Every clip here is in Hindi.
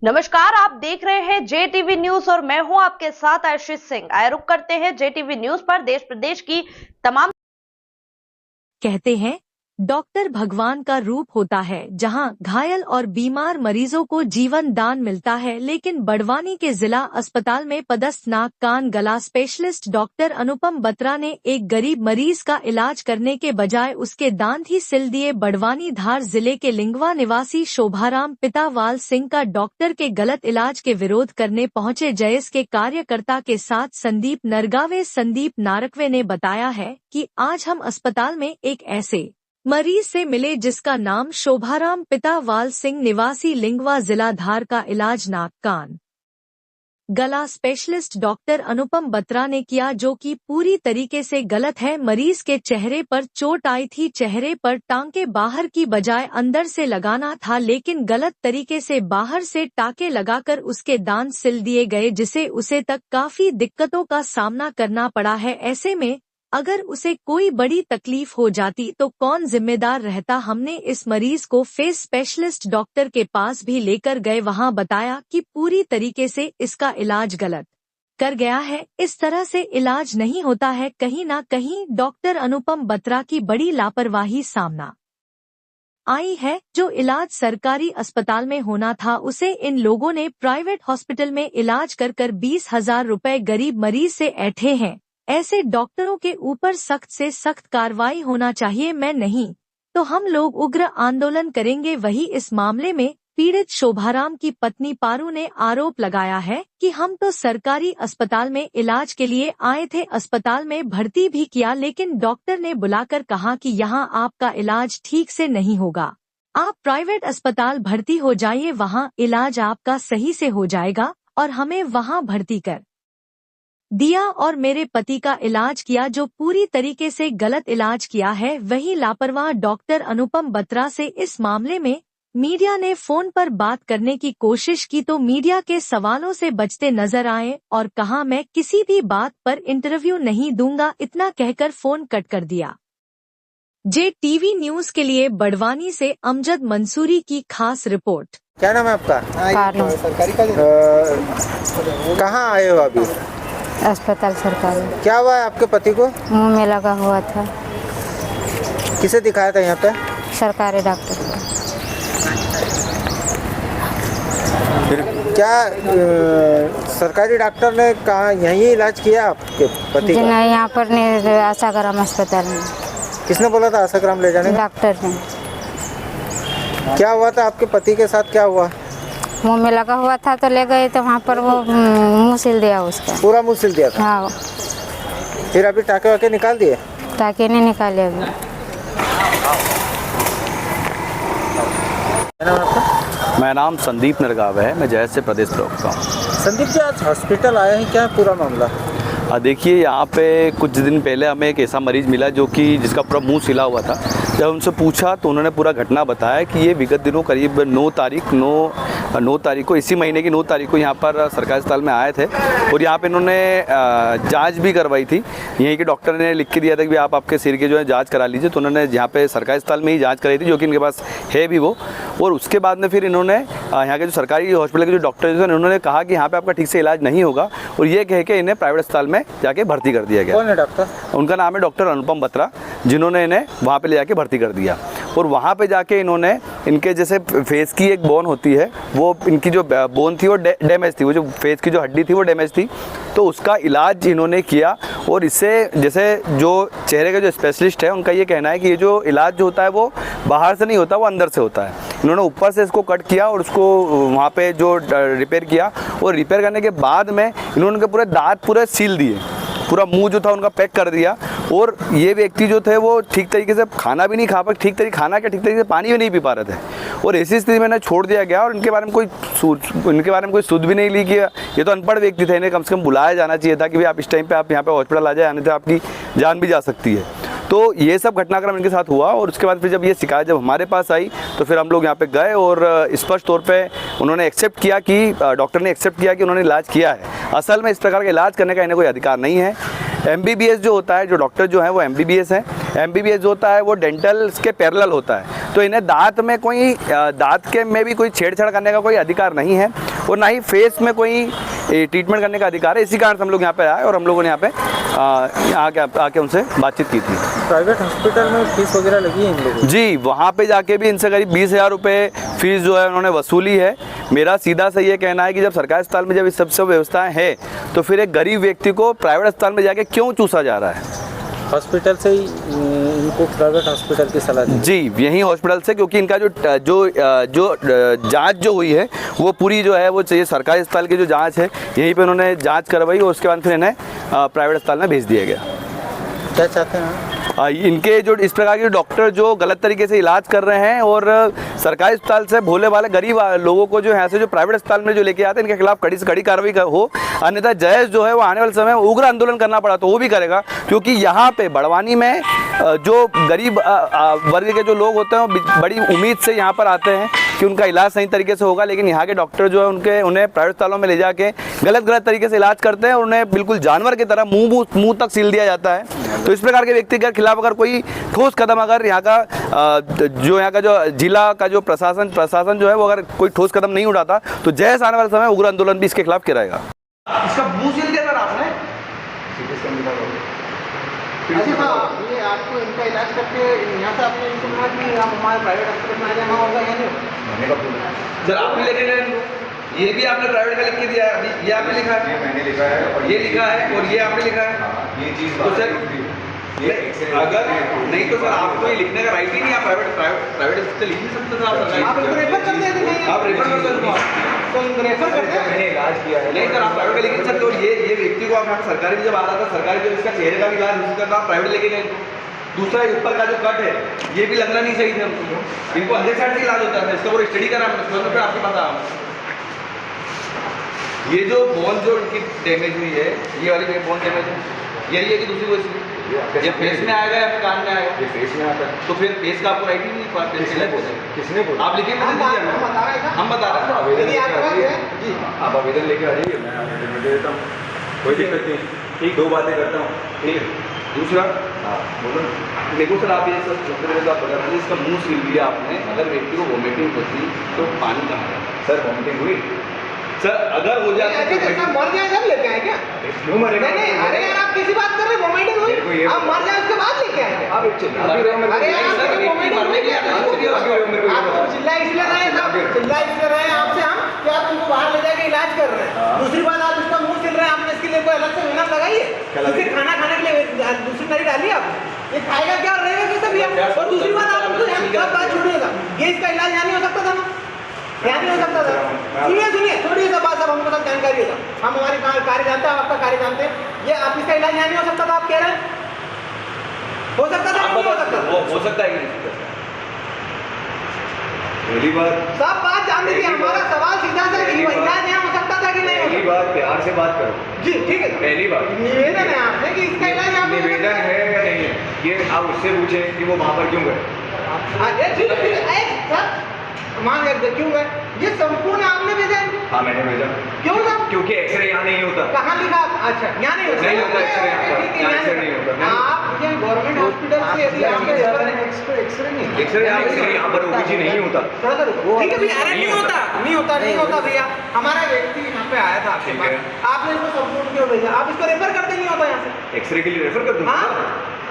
नमस्कार, आप देख रहे हैं जेटीवी न्यूज और मैं हूं आपके साथ आशीष सिंह। आए रुक करते हैं जेटीवी न्यूज पर देश प्रदेश की तमाम। कहते हैं डॉक्टर भगवान का रूप होता है, जहां घायल और बीमार मरीजों को जीवन दान मिलता है। लेकिन बड़वानी के जिला अस्पताल में पदस्थ नाक कान गला स्पेशलिस्ट डॉक्टर अनुपम बत्रा ने एक गरीब मरीज का इलाज करने के बजाय उसके दांत ही सिल दिए। बड़वानी धार जिले के लिंगवा निवासी शोभाराम पिता वाल सिंह का डॉक्टर के गलत इलाज के विरोध करने पहुंचे जयस के कार्यकर्ता के साथ संदीप नारकवे ने बताया है कि आज हम अस्पताल में एक ऐसे मरीज से मिले जिसका नाम शोभाराम पिता वाल सिंह निवासी लिंगवा जिला धार का इलाज नाक कान गला स्पेशलिस्ट डॉक्टर अनुपम बत्रा ने किया, जो कि पूरी तरीके से गलत है। मरीज के चेहरे पर चोट आई थी, चेहरे पर टांके बाहर की बजाय अंदर से लगाना था, लेकिन गलत तरीके से बाहर से टांके लगाकर उसके दांत सिल दिए गए, जिसे उसे तक काफी दिक्कतों का सामना करना पड़ा है। ऐसे में अगर उसे कोई बड़ी तकलीफ हो जाती तो कौन जिम्मेदार रहता। हमने इस मरीज को फेस स्पेशलिस्ट डॉक्टर के पास भी लेकर गए, वहां बताया कि पूरी तरीके से इसका इलाज गलत कर गया है। इस तरह से इलाज नहीं होता है। कहीं ना कहीं डॉक्टर अनुपम बत्रा की बड़ी लापरवाही सामना आई है। जो इलाज सरकारी अस्पताल में होना था उसे इन लोगों ने प्राइवेट हॉस्पिटल में इलाज कर 20,000 रुपए गरीब मरीज से ऐंठे हैं। ऐसे डॉक्टरों के ऊपर सख्त से सख्त कार्रवाई होना चाहिए। मैं नहीं तो हम लोग उग्र आंदोलन करेंगे। वही इस मामले में पीड़ित शोभाराम की पत्नी पारू ने आरोप लगाया है कि हम तो सरकारी अस्पताल में इलाज के लिए आए थे, अस्पताल में भर्ती भी किया, लेकिन डॉक्टर ने बुलाकर कहा कि यहाँ आपका इलाज ठीक से नहीं होगा, आप प्राइवेट अस्पताल भर्ती हो जाइए, वहाँ इलाज आपका सही से हो जाएगा। और हमें वहाँ भर्ती कर दिया और मेरे पति का इलाज किया, जो पूरी तरीके से गलत इलाज किया है। वही लापरवाह डॉक्टर अनुपम बत्रा से इस मामले में मीडिया ने फोन पर बात करने की कोशिश की तो मीडिया के सवालों से बचते नजर आए और कहा मैं किसी भी बात पर इंटरव्यू नहीं दूंगा, इतना कहकर फोन कट कर दिया। जेटीवी न्यूज के लिए बड़वानी से अमजद मंसूरी की खास रिपोर्ट। क्या नाम है आपका? कहाँ आए हो अभी? अस्पताल सरकारी। क्या हुआ है आपके पति को? मुंह में लगा हुआ था। किसे दिखाया था यहाँ पे? सरकारी डॉक्टर को। फिर क्या सरकारी डॉक्टर ने कहा यहीं इलाज किया आपके पति का? नहीं, यहाँ पर नहीं, आशाग्राम अस्पताल में। किसने बोला था आशाग्राम ले जाने का? डॉक्टर ने। क्या हुआ था आपके पति के साथ? क्या हुआ? मुंह में लगा हुआ था तो ले गए तो वहाँ पर वो मुंह सिल दिया उसका। पूरा मुंह सिल दिया था? हाँ। फिर अभी टाके वाके निकाल दिए? टाके नहीं निकाले अभी। मेरा नाम संदीप नरगाव है, मैं जयस से प्रदेश प्रवक्ता हूँ। संदीप जी, आज हॉस्पिटल आए हैं, क्या है पूरा मामला? देखिए, यहाँ पे कुछ दिन पहले हमें एक ऐसा मरीज़ मिला जो कि जिसका पूरा मुंह सिला हुआ था। जब उनसे पूछा तो उन्होंने पूरा घटना बताया कि ये विगत दिनों करीब 9 तारीख को, इसी महीने की 9 तारीख को यहाँ पर सरकारी अस्पताल में आए थे और यहाँ पे इन्होंने जांच भी करवाई थी। यहीं के डॉक्टर ने लिख के दिया था कि आप आपके सिर के जो है जाँच करा लीजिए, तो उन्होंने यहाँ पे सरकारी अस्पताल में ही जाँच कराई थी, जो कि इनके पास है भी वो। और उसके बाद में फिर इन्होंने यहाँ के जो सरकारी हॉस्पिटल के जो डॉक्टर हैं उन्होंने कहा कि यहाँ पे आपका ठीक से इलाज नहीं होगा और ये कह के इन्हें प्राइवेट अस्पताल में जाके भर्ती कर दिया गया। कौन है डॉक्टर? उनका नाम है डॉक्टर अनुपम बत्रा, जिन्होंने इन्हें वहाँ पे ले जाके भर्ती कर दिया। और वहाँ पे जाके इन्होंने इनके जैसे फेस की एक बोन होती है, वो इनकी जो बोन थी वो डैमेज थी, वो जो फेस की जो हड्डी थी वो डैमेज थी, तो उसका इलाज इन्होंने किया। और इससे जैसे जो चेहरे का जो स्पेशलिस्ट है उनका ये कहना है कि ये जो इलाज जो होता है वो बाहर से नहीं होता, वो अंदर से होता है। इन्होंने ऊपर से इसको कट किया और उसको वहाँ पे जो रिपेयर किया, और रिपेयर करने के बाद में इन्होंने उनके पूरे दांत पूरे सील दिए, पूरा मुंह जो था उनका पैक कर दिया। और ये व्यक्ति जो थे वो ठीक तरीके से खाना भी नहीं खा पा, ठीक तरीके से पानी भी नहीं पी पा रहे थे और ऐसी स्थिति में इन्हें छोड़ दिया गया। और इनके बारे में कोई सुध भी नहीं ली कि ये तो अनपढ़ व्यक्ति थे, इन्हें कम से कम बुलाया जाना चाहिए था कि भाई आप इस टाइम पे आप यहाँ पे हॉस्पिटल आ जाए, आने से आपकी जान भी जा सकती है। तो ये सब घटनाक्रम इनके साथ हुआ और उसके बाद फिर जब ये शिकायत जब हमारे पास आई तो फिर हम लोग यहाँ पे गए और स्पष्ट तौर पे उन्होंने एक्सेप्ट किया कि डॉक्टर ने एक्सेप्ट किया कि उन्होंने इलाज किया है। असल में इस प्रकार का इलाज करने का इन्हें कोई अधिकार नहीं है। MBBS जो होता है, जो डॉक्टर जो है वो MBBS है। MBBS जो होता है वो डेंटल के पैरेलल होता है। तो इन्हें दांत में कोई दांत के में भी कोई छेड़छाड़ करने का कोई अधिकार नहीं है और ना ही फेस में कोई ट्रीटमेंट करने का अधिकार है। इसी कारण से हम लोग यहाँ पे आए और हम लोगों ने यहाँ पे आके उनसे बातचीत की थी। प्राइवेट हॉस्पिटल में फीस वगैरह लगी है इन लोगों की? जी, वहाँ पे जाके भी इनसे करीब 20,000 रुपये फीस जो है उन्होंने वसूली है। मेरा सीधा सा ये कहना है कि जब सरकारी अस्पताल में जब इस सब व्यवस्थाएं हैं तो फिर एक गरीब व्यक्ति को प्राइवेट अस्पताल में जाके क्यों चूसा जा रहा है? हॉस्पिटल से ही इनको प्राइवेट हॉस्पिटल की सलाह दी? जी, यही हॉस्पिटल से, क्योंकि इनका जो जांच जो हुई है वो पूरी जो है वो चाहिए सरकारी अस्पताल की जो जांच है यहीं पे उन्होंने जांच करवाई और उसके बाद फिर इन्हें प्राइवेट अस्पताल में भेज दिया गया। क्या चाहते हैं? इनके जो इस प्रकार के डॉक्टर जो गलत तरीके से इलाज कर रहे हैं और सरकारी अस्पताल से भोले वाले गरीब लोगों को जो है ऐसे जो प्राइवेट अस्पताल में जो लेके आते हैं इनके खिलाफ कड़ी से कड़ी कार्रवाई हो, अन्यथा जयेश जो है वो आने वाले समय में उग्र आंदोलन करना पड़ा तो वो भी करेगा। क्योंकि यहाँ पे बड़वानी में जो गरीब वर्ग के जो लोग होते हैं वो बड़ी उम्मीद से यहाँ पर आते हैं कि उनका इलाज सही तरीके से होगा, लेकिन यहाँ के डॉक्टर जो है उन्हें प्राइवेट अस्पतालों में ले जाके गलत तरीके से इलाज करते हैं और उन्हें बिल्कुल जानवर की तरह मुंह तक सील दिया जाता है। तो इस प्रकार के व्यक्ति के खिलाफ अगर कोई ठोस कदम अगर यहाँ का जो जिला का जो प्रशासन जो है वो अगर कोई ठोस कदम नहीं उठाता तो जैसे आने वाले समय उग्र आंदोलन भी इसके खिलाफ कराएगा। इसका मुंह सील दिया सर आपने। अच्छा साहब, ये आपको इनका इलाज करके यहाँ से आपने इनको कहा कि आप हमारे प्राइवेट हॉस्पिटल में आ जाना होगा या नहीं? सर आपने लेके गए, ये भी आपने प्राइवेट का लिख के दिया है, ये आपने लिखा है? मैंने लिखा है और ये लिखा है और ये आपने लिखा है। ये चीज तो सर अगर नहीं तो सर आपको ये लिखने का राइट ही नहीं, आप प्राइवेट से लिख नहीं सकते सर। आप रेफर कर देते नहीं, आप रेफर कर सकते हो, तो रेफर करते हैं। मैंने इलाज किया है। नहीं सर, आप प्राइवेट का लिख नहीं सकते। और ये व्यक्ति को आप यहाँ सरकारी भी जब आ रहा था, सरकारी जब इसका चेहरे का भी इलाज नहीं करता, आप प्राइवेट लेके गए। दूसरा ऊपर का जो कट है ये भी लगना नहीं सही था, इनको अंदर साइड से इलाज होता है। इसका वो स्टडी करा फिर आपके पास आया। ये जो बोन जो इनकी डैमेज हुई है, ये वाली बोन डैमेज है, यही है कि दूसरी कोई ये फेस में आएगा या फिर कान में आएगा? ये फेस में आता है। तो फिर फेस का आपको राइट ही नहीं। किसने बोला? आप लिखिए, हम बता रहे हैं जी। आप आवेदन लेके आ जाइए, मैं आवेदन में दे देता हूँ, कोई दिक्कत नहीं। ठीक, 2 बातें करता हूँ। ठीक है। दूसरा, हाँ बोलो। देखो सर, आप ये सब इसका मुंह सील दिया आपने। अगर व्यक्ति को वोमिटिंग होती तो पानी कहाँ है? सर वोमिटिंग हुई सर, अगर हो जाए मर जाए जब लेके आए क्या? क्यों मरेगा? नहीं, अरे यार आप किसी बात कर रहे हैं, वोमिटिंग हुई, आप मर जाए उसके बाद लेके आए। आप एक चिल्ला भी रहे हो मेरे को। अरे यार आप मरने के लिए आप चिल्ला इसलिए रहे हैं, चिल्ला इसलिए रहे हैं आपसे हम कि आप उनको बाहर ले जाके इलाज कर रहे हैं। दूसरी बात, आप इसका मुंह सिल रहे हैं, आपने इसके लिए कोई अलग से मेहनत लगाई है? इसे खाना खाने के लिए दूसरी नली डाली आप, ये खाएगा क्या और रहेगा कैसे भैया? और दूसरी बात, आप उनको सब बात छोड़िएगा, ये इसका इलाज यहाँ नहीं हो सकता था ना, यहाँ नहीं हो सकता था। सुनिए थोड़ी सा बात, सब हमको सब जानकारी है, हम हमारे कार्य जानते हैं, आपका कार्य जानते हैं। ये आप इसका इलाज यहाँ नहीं हो सकता था, आप कह रहे हैं हो सकता था? नहीं हो सकता? हो सकता है कि नहीं? पहली बार सब बात जान लीजिए, हमारा सवाल सीधा सा इलाज यहाँ हो सकता था कि नहीं? पहली बार प्यार से बात करो जी, ठीक है। पहली बार निवेदन है आपसे कि इसका इलाज यहाँ निवेदन है या नहीं है, ये आप उससे पूछें कि वो वहाँ पर क्यों गए। ठीक है, मान गए क्यों गए? ये संपूर्ण आपने भेजा है? हाँ मैंने भेजा। क्यों ना? क्योंकि एक्सरे यहाँ नहीं होता। कहाँ लिखा? अच्छा, यहाँ नहीं होता। नहीं होता एक्सरे यहाँ एक्सरे नहीं होता। आप ये गवर्नमेंट हॉस्पिटल से यदि आपके एक्सरे यहाँ पर ओपीजी नहीं होता। थोड़ा सा रुको, ठीक है भैया। अरे नहीं होता भैया। हमारा व्यक्ति यहाँ पे आया था आपके पास, आपने इसको संपूर्ण क्यों भेजा? आप इसको रेफर करते नहीं होता यहाँ से? एक्सरे के लिए रेफर कर दूँ? हाँ,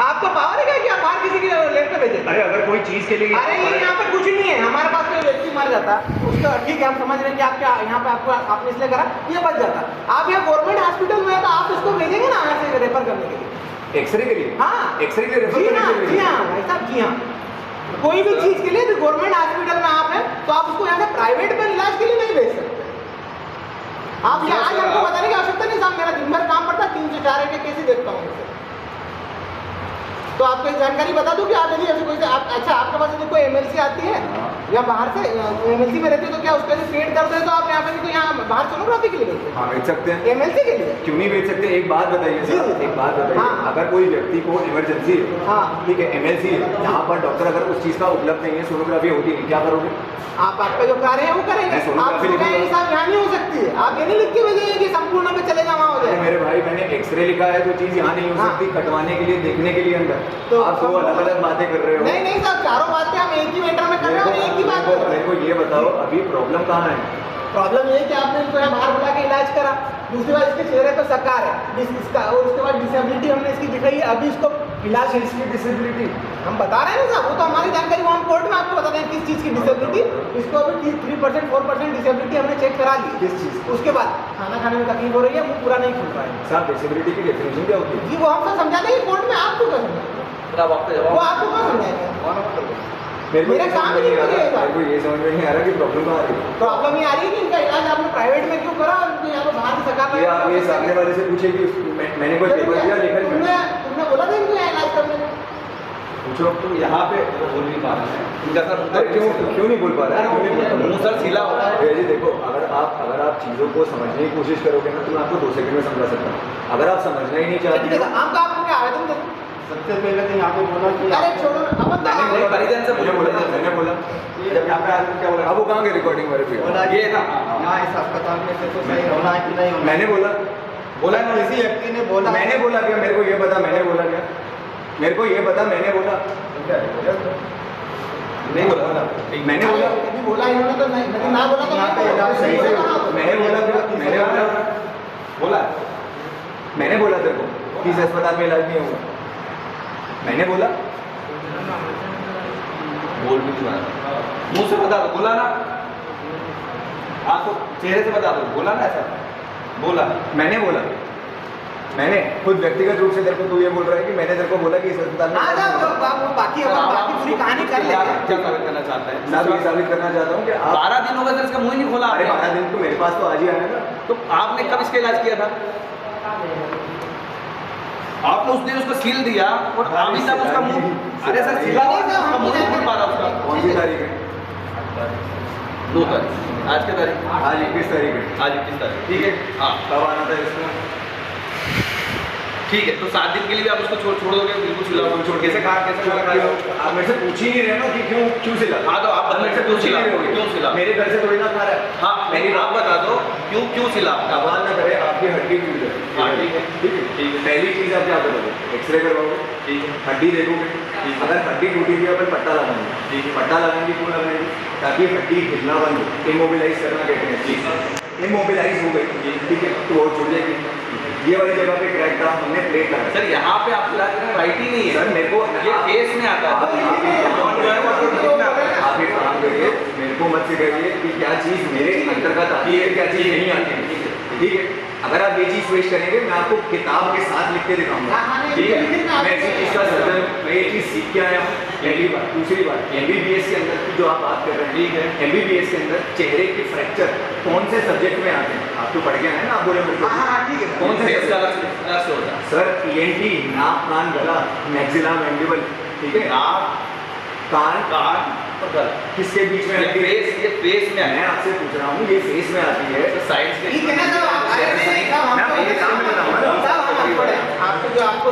आपको पावर है क्या आप बाहर किसी की लेट पे भेजे? अरे अगर कोई चीज के लिए, अरे ये यहाँ पर कुछ नहीं है। हमारे पास कोई व्यक्ति मर जाता उसका, ठीक है हम समझ रहे हैं कि आप क्या यहाँ पे आपको आपने इसलिए करा, ये बच जाता। आप यहाँ गवर्नमेंट हॉस्पिटल में है तो आप इसको भेजेंगे ना यहाँ से रेफर करने के लिए? एक्सरे के लिए? हाँ, एक्सरे के लिए रेफर जी करने हाँ, के लिए? जी हाँ भाई साहब, जी हाँ। कोई भी चीज के लिए तो गवर्नमेंट हॉस्पिटल में आप है तो आप उसको यहाँ से प्राइवेट में इलाज के लिए नहीं भेज सकते। आप यहाँ आज हमको बताने की आवश्यकता नहीं साहब, मेरा दिन भर काम पड़ता है, 3 से 4 के केस ही देखता हूँ। तो आपको एक जानकारी बता दूं कि आप यदि ऐसे कोई अच्छा आपके पास यदि कोई एमएलसी आती है या बाहर से एमएलसी में रहती है तो क्या उसके लिए पेड कर दे तो आप यहाँ पे तो यहाँ बाहर सोनोग्राफी के लिए भेजते हैं? हाँ भेज सकते हैं। एमएलसी के लिए क्यों नहीं भेज सकते? एक बात बताइए सर, एक बात बताइए। हाँ। अगर कोई व्यक्ति को इमरजेंसी है, हाँ ठीक है, एमएलसी है, यहाँ पर डॉक्टर अगर उस चीज का उपलब्ध नहीं है, सोनोग्राफी होती नहीं, क्या करोगे? आप आपका जो कार्य है वो करेंगे। आप साहब यहाँ नहीं हो सकती है, आप ये नहीं लिख के भेजेंगे कि संपूर्ण पे चलेगा वहाँ हो जाए। मेरे भाई मैंने एक्सरे लिखा है तो चीज यहाँ नहीं हो सकती, कटवाने के लिए देखने के लिए अंदर तो आप दो अलग अलग बातें कर रहे हो। नहीं नहीं साहब, चारों बातें हम एक ही मैटर में कर रहे हैं और एक ही बात कर रहे मेरे हैं। को ये बताओ अभी प्रॉब्लम कहाँ है? प्रॉब्लम ये है कि आपने इनको यहाँ बाहर बुला के इलाज करा, दूसरी बात इसके चेहरे पर सकार है इसका, और उसके बाद डिसेबिलिटी हमने इसकी दिखाई है, अभी इसको इलाज है इसकी डिसेबिलिटी हम बता रहे हैं ना साहब, वो तो हमारी जानकारी वो हम कोर्ट में आपको बता दें किस चीज़ की डिसेबिलिटी। इसको अभी 3% 4% डिसेबिलिटी हमने चेक करा ली। किस चीज़? उसके बाद खाना खाने में तकलीफ हो रही है, मुंह पूरा नहीं खुल रहा है। साहब डिसेबिलिटी की डेफिनेशन क्या होती है? जी वो हमसे समझा देंगे कोर्ट में, आपको क्या समझाएंगे? वो आपको क्या समझाएंगे? मेरा काम ही नहीं करेगा। मेरे को ये समझ में नहीं आ रहा कि प्रॉब्लम कहाँ आ रही है। प्रॉब्लम ये आ रही है कि इनका इलाज आपने प्राइवेट में क्यों करा और यहाँ पे बाहर से सका ये आप ये सामने वाले से पूछे कि मैंने कोई पेपर दिया लेखन में? तुमने बोला था इनको यहाँ इलाज करने को? पूछो। तो यहाँ पे बोल नहीं पा रहे हैं इनका सर अरे क्यों नहीं बोल पा रहा है? मुंह सर सीला हो रहा है। भैया जी देखो, अगर आप चीज़ों को समझने की कोशिश करोगे ना तो मैं आपको 2 सेकंड में समझा सकता हूँ। अगर आप समझना ही नहीं चाहते ठीक है, आपको क्या आवेदन दें? सबसे पहले तो यहाँ पे बोला कि अरे छोड़ो ना, अब बताओ। परिजन से मैंने बोला जब यहाँ पे आदमी क्या बोला? अब वो कहाँ गए रिकॉर्डिंग वाले पे? ये था यहाँ इस अस्पताल में से तो सही होना है कि नहीं होना? मैंने बोला है ना, किसी व्यक्ति ने बोला, मैंने बोला क्या? मेरे को ये बता मैंने बोला क्या? मेरे को ये बता मैंने बोला नहीं बोला मैंने बोला यदि बोला इन्होंने तो नहीं, यदि ना बोला तो यहाँ पे इलाज सही से मैंने बोला क्या? बोला मैंने बोला तेरे को कि इस अस्पताल में इलाज नहीं होगा? मैंने बोला बोल भी नहीं मुंह से बता दो, बोला ना, आपको चेहरे से बता दो, बोला ना ऐसा बोला? मैंने बोला, मैंने खुद व्यक्तिगत रूप से तेरे को तू ये बोल रहा है कि मैंने तेरे को बोला कि इस अस्पताल में हाँ साहब, बाकी पूरी कहानी कर लेते हैं। क्या साबित करना चाहते हैं? मैं ये साबित करना चाहता हूँ कि आप 12 दिन हो गए सर इसका मुंह ही नहीं खोला। अरे आपने। 12 दिन तो मेरे पास तो आज ही आया ना। तो आपने कब इसका इलाज किया था? आपने उस दिन उसको सील दिया और अभी तक उसका मुंह, अरे सर सीला नहीं था, उसका मुंह नहीं खुल पा रहा उसका। कौन सी तारीख है? 2 तारीख, आज क्या तारीख? आज 21 तारीख है। आज 21 तारीख, ठीक है। हाँ कब आना था इसको? ठीक है, तो 7 दिन के लिए भी आप उसको छोड़ दोगे बिल्कुल सिला छोड़? कैसे कहा आप मेरे से पूछ ही नहीं रहे ना कि क्यों सिला? हाँ तो आप मेरे से पूछ ही नहीं रहे, क्यों सिला? मेरे घर से थोड़ी ना खा रहा है। हाँ मेरी आप बता दो क्यों सिला? सवाल ना करे, आपकी हड्डी टूट गई। हाँ ठीक है ठीक है। पहली चीज आप क्या करोगे? एक्सरे करवाओगे, ठीक है हड्डी देखोगे। अगर हड्डी टूटी हुई है अपन पट्टा लगाएंगे। ठीक है। पट्टा लगाएंगे क्यों लगाएंगे? ताकि हड्डी हिलना बंद हो, इमोबिलाइज करना कहते हैं। ठीक इमोबिलाइज हो गई, ठीक है, तो वो जुड़ जाएगी। ये वाली जगह पे क्रैक था, हमने प्लेट लगाया। सर यहाँ पे आपको इलाज करना राइट ही नहीं है सर मेरे को ये केस में आता है। आप एक काम करिए, मेरे को मत सिखाइए कि क्या चीज़ मेरे अंतर्गत आती है, क्या चीज़ नहीं आती है। ठीक है, अगर आप ये चीज़ पेश करेंगे मैं आपको किताब के साथ लिख के दिखाऊंगा। ठीक है, मैं ऐसी चीज़ का सर्जन, मैं ये चीज़ सीख के आया हूँ। पहली बात। दूसरी बात, MBBS के अंदर की जो आप बात कर रहे हैं, ठीक है, MBBS के अंदर चेहरे के फ्रैक्चर कौन से सब्जेक्ट में आते हैं? आप तो पढ़ के आए ना, आप बोले मुझे। ठीक है। कौन से फेस का अलग से होता है सर? ENT, नाक कान गला, मैक्सिला मैंडिबल, ठीक है, नाक कान कान और गला किसके बीच में आती है? ये फेस में मैं है। आपसे पूछ रहा हूँ, ये फेस में आती है। साइंस के ठीक है ना साहब, आप आए नहीं साहब, मैं हमको ये काम में बताऊंगा ना। साहब, हम आपको आपको जो आपको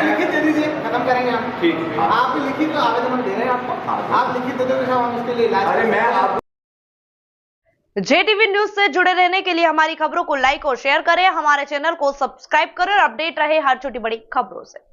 लिखित दे दीजिए, खत्म करेंगे हम। ठीक है। आप लिखित आवेदन हम दे रहे हैं आपको, हाँ। आप लिखित दे दोगे साहब, हम इसके लिए इलाज अरे मैं आपको JTV न्यूज से जुड़े रहने के लिए हमारी खबरों को लाइक और शेयर करें, हमारे चैनल को सब्सक्राइब करें और अपडेट रहे हर छोटी बड़ी खबरों से।